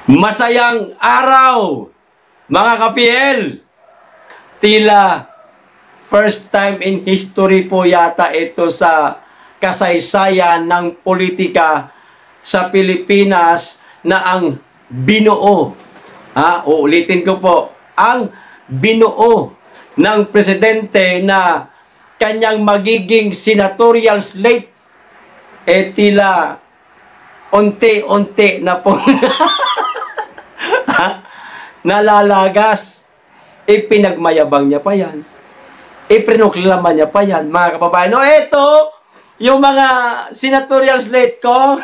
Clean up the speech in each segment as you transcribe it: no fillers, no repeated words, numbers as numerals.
Masayang araw, mga ka-PL. Tila first time in history po yata ito sa kasaysayan ng politika sa Pilipinas na ang binuo. Uulitin ko po, ang binuo ng presidente na kanyang magiging senatorial slate tila unti-unti na po nalalagas. Ipinagmayabang niya pa yan. Ipinuklama niya pa yan. Mga kababayan, ito yung mga senatorial slate ko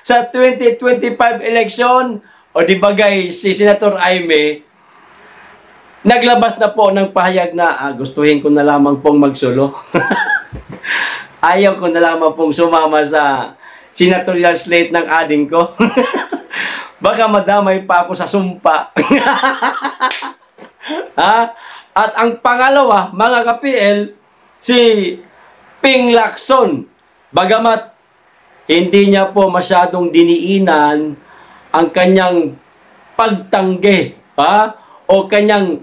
sa 2025 election. O di bagay, si Senator Aimee naglabas na po ng pahayag na gustuhin ko na lamang pong magsulo. Ayaw ko na lamang pong sumama sa senatorial slate ng ading ko. Baka madamay pa ako sa sumpa. At ang pangalawa, mga ka-PL, si Ping Lacson. Bagamat hindi niya po masyadong diniinan ang kanyang pagtanggi o kanyang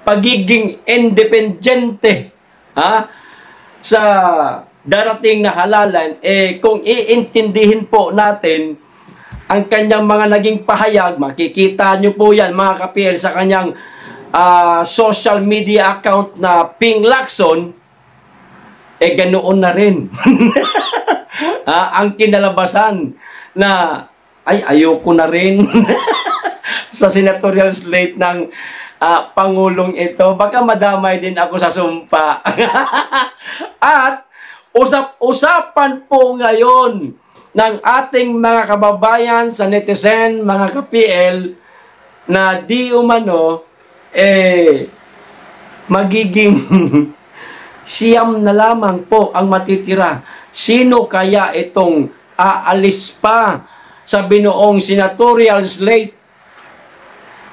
pagiging independente sa darating na halalan, kung iintindihin po natin ang kanyang mga naging pahayag, makikita nyo po yan, mga ka-PL, sa kanyang social media account na Ping Lacson, ganoon na rin. Ang kinalabasan na, ayoko na rin sa senatorial slate ng Pangulong ito. Baka madamay din ako sa sumpa. At usap-usapan po ngayon ng ating mga kababayan sa netizen, mga ka-PL, na di umano, magiging siyam na lamang po ang matitira. Sino kaya itong aalis pa sa binuong senatorial slate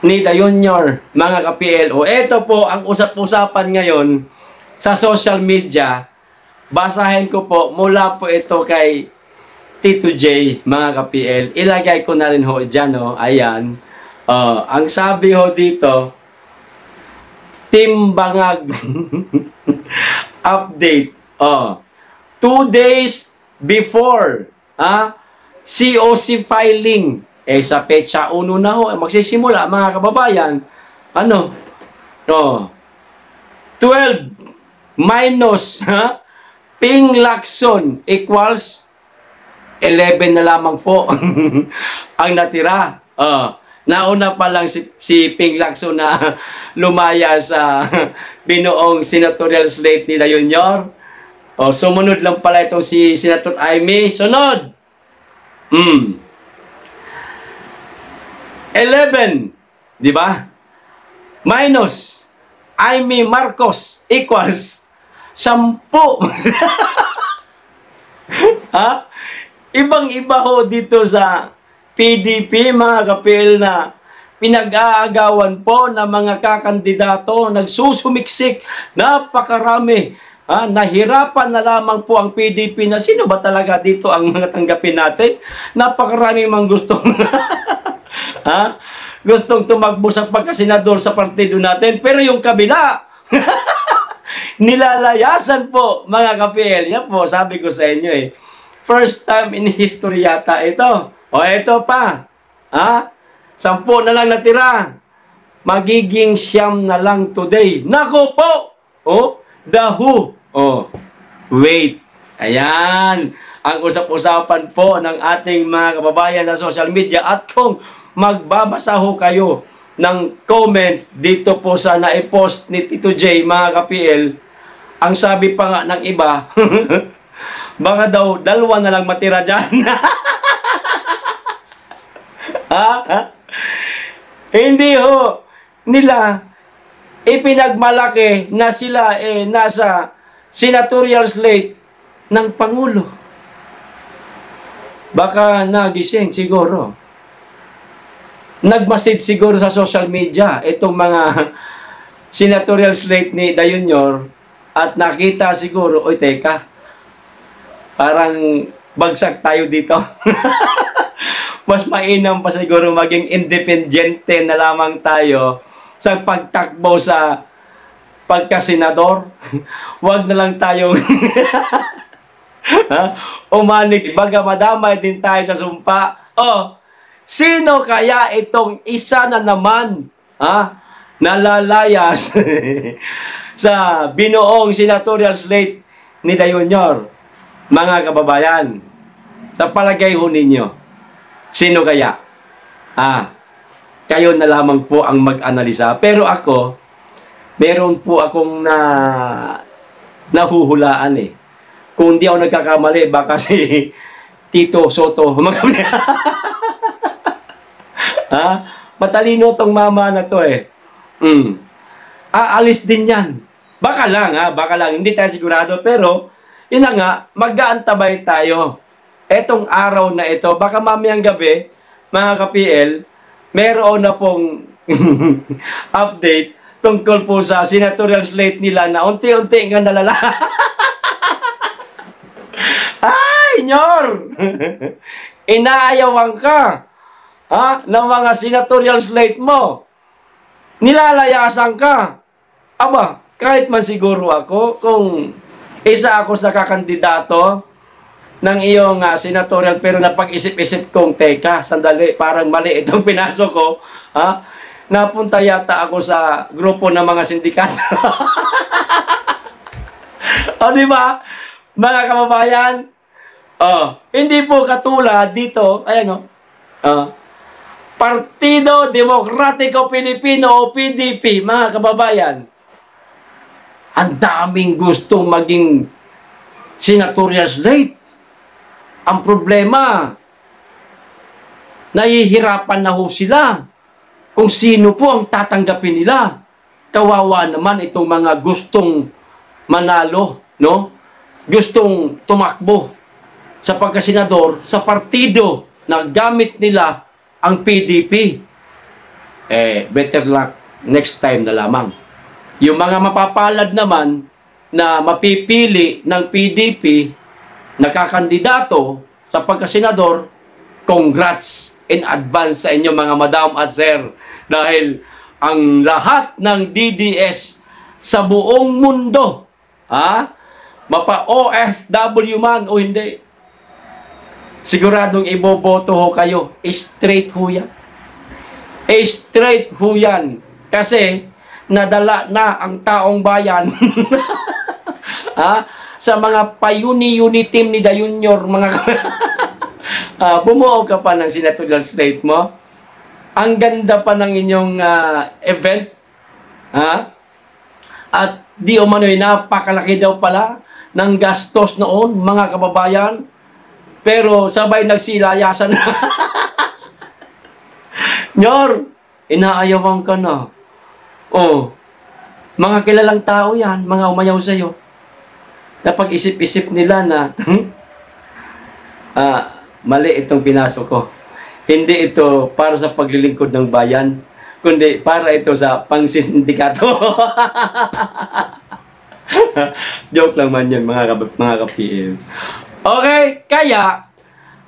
ni Jr., mga ka-PL? Ito po ang usap-usapan ngayon sa social media. Basahin ko po, mula po ito kay Tito J, mga ka-PL. Ilagay ko na rin ho dyan, ayan. Ang sabi ho dito, Team Bangag update. 2 days before COC filing, sa petsa 1 na ho, magsisimula, mga kababayan. 12 minus Ping Lacson equals 11 na lamang po ang natira. Nauna pa lang si Ping Lacson na lumaya sa binuong senatorial slate ni Jr. Sumunod lang pala itong si Senator Aimee. Sunod! 11, di ba? Minus Aimee Marcos equals 10. Ibang-iba ho dito sa PDP, mga ka-PL, na pinag-aagawan po ng mga kakandidato, nagsusumiksik, napakarami. Nahirapan na lamang po ang PDP na sino ba talaga dito ang mga tanggapin natin? Napakarami mang gustong gustong tumakbo sa pagkasenador sa partido natin, pero yung kabila nilalayasan po, mga ka-PL. Yan po, sabi ko sa inyo first time in history yata ito. Ito pa. 10 na lang natira. Magiging 9 na lang today. Nako po! The WHO. Wait. Ayan. Ang usap-usapan po ng ating mga kababayan sa social media. At kung magbabasa ho kayo ng comment dito po sa naipost ni Tito J, mga ka-PL, ang sabi pa nga ng iba, baka daw 2 na lang matira dyan. Hindi ho nila ipinagmalaki na sila nasa senatorial slate ng Pangulo. Baka nagising siguro. Nagmasid siguro sa social media itong mga senatorial slate ni Jr. at nakita siguro, teka, parang bagsak tayo dito. Mas mainam pa siguro maging independente na lamang tayo sa pagtakbo sa pagkasenador. Huwag na lang tayong umanig, baga madamay din tayo sa sumpa. Sino kaya itong isa na naman nalalayas sa binuong senatorial slate ni Da Junior? Mga kababayan, sa palagay ho ninyo, sino kaya? Kayo na lamang po ang mag-analisa. Pero ako, meron po akong nahuhulaan eh. Kung hindi ako nagkakamali, baka si Tito Soto. Matalino tong mama na to eh. Aalis din yan. Baka lang, hindi tayo sigurado. Pero, yun na nga, mag-aantabay tayo. Etong araw na ito, baka mamayang gabi, mga ka-PL, meron na pong update tungkol po sa senatorial slate nila na unti-unti nga nalala. Ay, Nyor! Inaayawan ka ng mga senatorial slate mo. Nilalayasan ka. Aba, kahit man siguro ako, kung isa ako sa kakandidato ng iyong senatorial, pero napag-isip-isip kong, teka, sandali, parang mali itong pinasok ko. Napunta yata ako sa grupo ng mga sindikato. Di ba? Mga kababayan, hindi po katulad dito, ayan Partido Demokratiko Pilipino o PDP, mga kababayan. Ang daming gustong maging senatorial slate. Ang problema, nahihirapan na ho sila kung sino po ang tatanggapin nila. Kawawa naman itong mga gustong manalo, no? Gustong tumakbo sa pagkasenador sa partido na gamit nila ang PDP. Better luck next time na lamang. Yung mga mapapalad naman na mapipili ng PDP na kakandidato sa pagkasenador, congrats in advance sa inyo mga madam at sir. Dahil ang lahat ng DDS sa buong mundo, mapa-OFW man o hindi, siguradong iboboto ho kayo. Straight ho yan. Straight ho yan. Kasi nadala na ang taong bayan sa mga pa-uni team ni Da Junior, mga bumuo ka pa ng senatorial slate mo. Ang ganda pa ng inyong event. At di umano'y napakalaki daw pala ng gastos noon, mga kababayan. Pero sabay nagsilayasan na. Nyor, inaayawan ka na. Mga kilalang tao yan, mga umayaw sa'yo. Napag-isip-isip nila na, mali itong pinasok ko. Hindi ito para sa paglilingkod ng bayan, kundi para ito sa pangsisindikato. Joke lang man yan, mga ka-PL. Okay, kaya,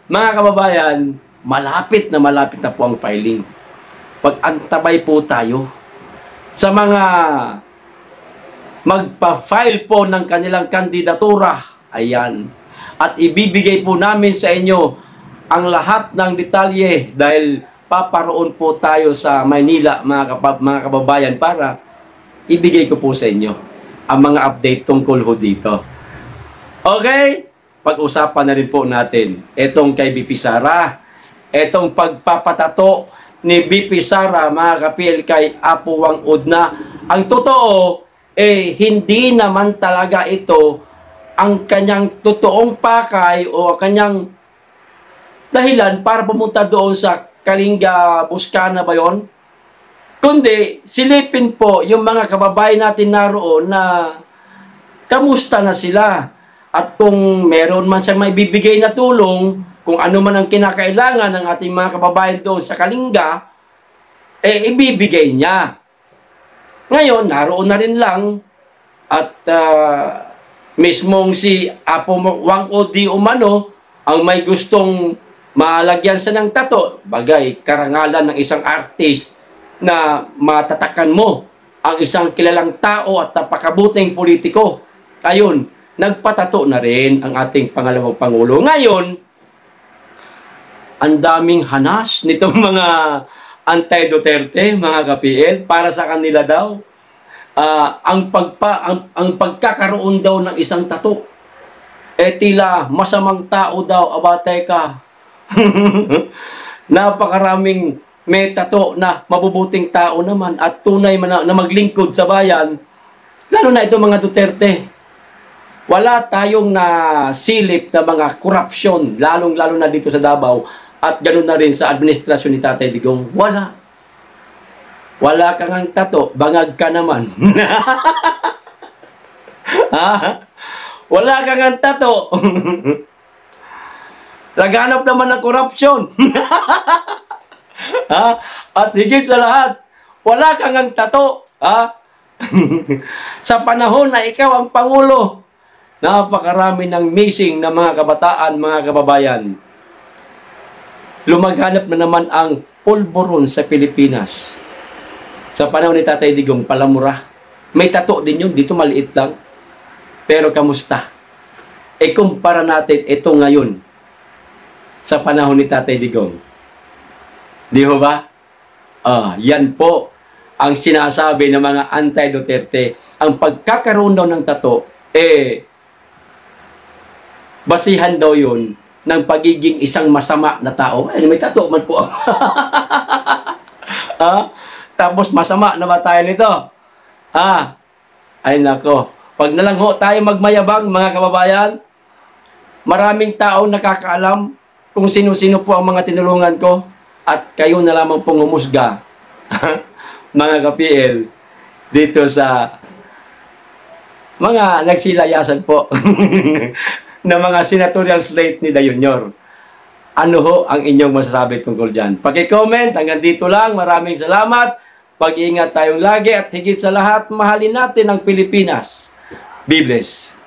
mga kababayan, malapit na po ang filing. Pag-antabay po tayo sa mga magpa-file po ng kanilang kandidatura. Ayan. At ibibigay po namin sa inyo ang lahat ng detalye dahil paparoon po tayo sa Maynila, mga kababayan, para ibigay ko po sa inyo ang mga update tungkol ho dito. Okay? Pag-usapan na rin po natin itong kay BP Sara. Itong pagpapatato ni BP Sara, mga ka-PL, kay Apo Wang Udna. Ang totoo, hindi naman talaga ito ang kanyang totoong pakay o kanyang dahilan para pumunta doon sa Kalinga, Buscana ba yun? Kundi, silipin po yung mga kababayan natin naroon na kamusta na sila. At kung meron man siyang may bibigay na tulong, kung ano man ang kinakailangan ng ating mga kababayan doon sa Kalinga, ibibigay niya. Ngayon, naroon na rin lang at mismong si Apo Wang Odi umano ang may gustong malagyan siya ng tato, bagay, karangalan ng isang artist na matatakan mo ang isang kilalang tao at napakabuting politiko. Ayun, nagpatato na rin ang ating pangalawang Pangulo. Ngayon, ang daming hanas nitong mga anti-Duterte, mga ka-PL, para sa kanila daw. Ang pagkakaroon daw ng isang tato, tila masamang tao daw, teka. Napakaraming may tato na mabubuting tao naman at tunay na maglingkod sa bayan, lalo na ito mga Duterte. Wala tayong nasilip na mga korupsyon, lalong-lalo na dito sa Davao, at ganoon na rin sa administrasyon ni Tatay Digong. Wala. Wala kang ang tato, bangag ka naman. Wala kang ang tato. Laganap naman ng korupsyon. At higit sa lahat, wala kang ang tato. Sa panahon na ikaw ang Pangulo, napakarami ng missing na mga kabataan, mga kababayan. Lumaganap na naman ang pulburon sa Pilipinas. Sa panahon ni Tatay Digong, palamura. May tato din yun, dito maliit lang. Pero kamusta? Kumpara natin ito ngayon sa panahon ni Tatay Digong. Di ho ba? Yan po ang sinasabi ng mga anti-Duterte. Ang pagkakaroon daw ng tato, basihan daw yun ng pagiging isang masama na tao. May tato man po. Tapos masama na ba tayo nito? Ay nako. Pag nalang ho tayo magmayabang, mga kababayan, maraming tao nakakaalam kung sino-sino po ang mga tinulungan ko at kayo na lamang pong humusga, mga ka-PL, dito sa mga nagsilayasan po ng mga senatorial slate ni Da Junior. Ano ho ang inyong masasabi tungkol dyan? Paki-comment, hanggang dito lang. Maraming salamat. Pag-iingat tayong lagi at higit sa lahat, mahalin natin ang Pilipinas. Be blessed.